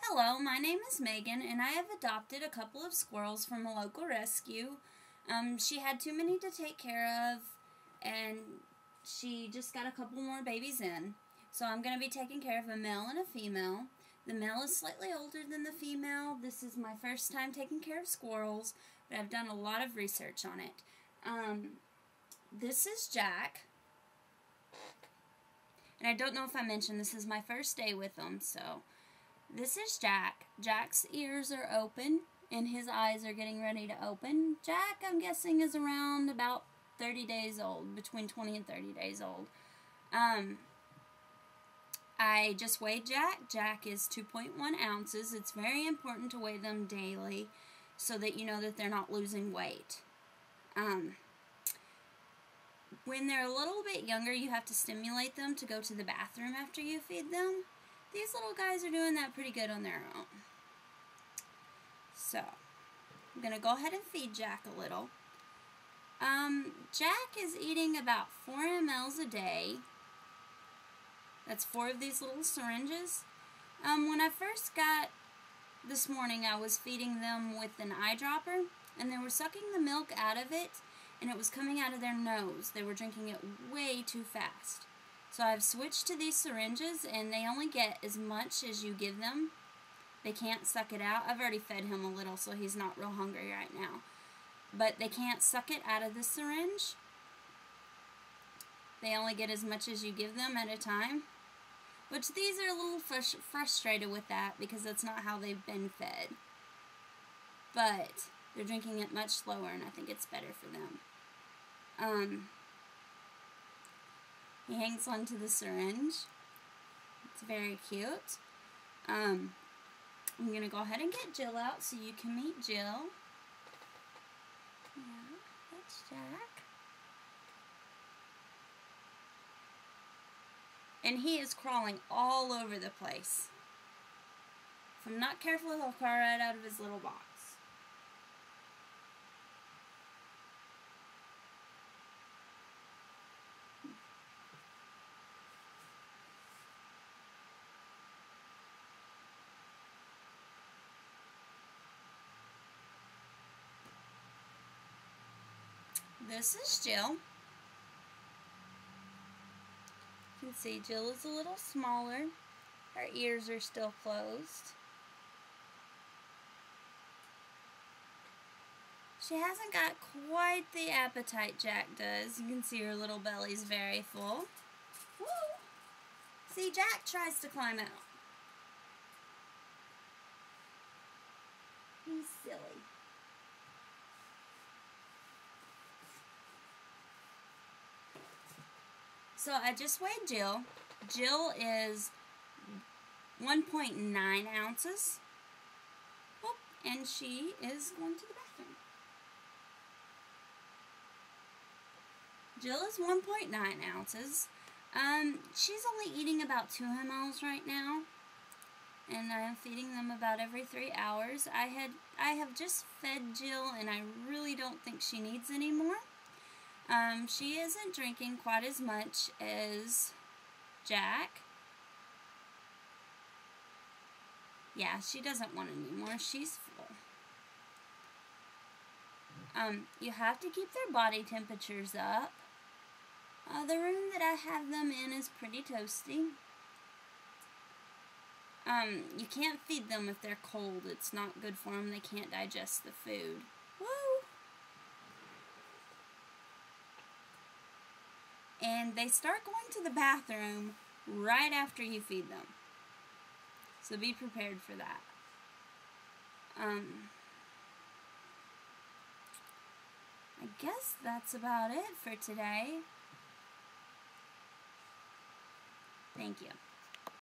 Hello, my name is Megan, and I have adopted a couple of squirrels from a local rescue. She had too many to take care of, and she just got a couple more babies in. So I'm going to be taking care of a male and a female. The male is slightly older than the female. This is my first time taking care of squirrels, but I've done a lot of research on it. This is Jack. And I don't know if I mentioned this is my first day with them, so this is Jack. Jack's ears are open and his eyes are getting ready to open. Jack, I'm guessing, is around about 30 days old, between 20 and 30 days old. I just weighed Jack. Jack is 2.1 ounces. It's very important to weigh them daily so that you know that they're not losing weight. When they're a little bit younger, you have to stimulate them to go to the bathroom after you feed them. These little guys are doing that pretty good on their own. So, I'm going to go ahead and feed Jack a little. Jack is eating about 4 mLs a day. That's 4 of these little syringes. When I first got this morning, I was feeding them with an eyedropper, and they were sucking the milk out of it, and it was coming out of their nose. They were drinking it way too fast. So I've switched to these syringes, and they only get as much as you give them. They can't suck it out. I've already fed him a little, so he's not real hungry right now. But they can't suck it out of the syringe. They only get as much as you give them at a time. Which these are a little frustrated with that, because that's not how they've been fed. But they're drinking it much slower, and I think it's better for them. He hangs onto the syringe. It's very cute. I'm going to go ahead and get Jill out so you can meet Jill. Yeah, that's Jack. And he is crawling all over the place. If I'm not careful, he'll crawl right out of his little box. This is Jill. You can see Jill is a little smaller. Her ears are still closed. She hasn't got quite the appetite Jack does. You can see her little belly's very full. Woo! See, Jack tries to climb out. He's silly. So I just weighed Jill. Jill is 1.9 ounces. Oh, and she is going to the bathroom. Jill is 1.9 ounces. She's only eating about 2 mLs right now. And I am feeding them about every 3 hours. I have just fed Jill, and I really don't think she needs any more. She isn't drinking quite as much as Jack. Yeah, she doesn't want any more. She's full. You have to keep their body temperatures up. The room that I have them in is pretty toasty. You can't feed them if they're cold. It's not good for them. They can't digest the food. Woo! And they start going to the bathroom right after you feed them. So be prepared for that. I guess that's about it for today. Thank you.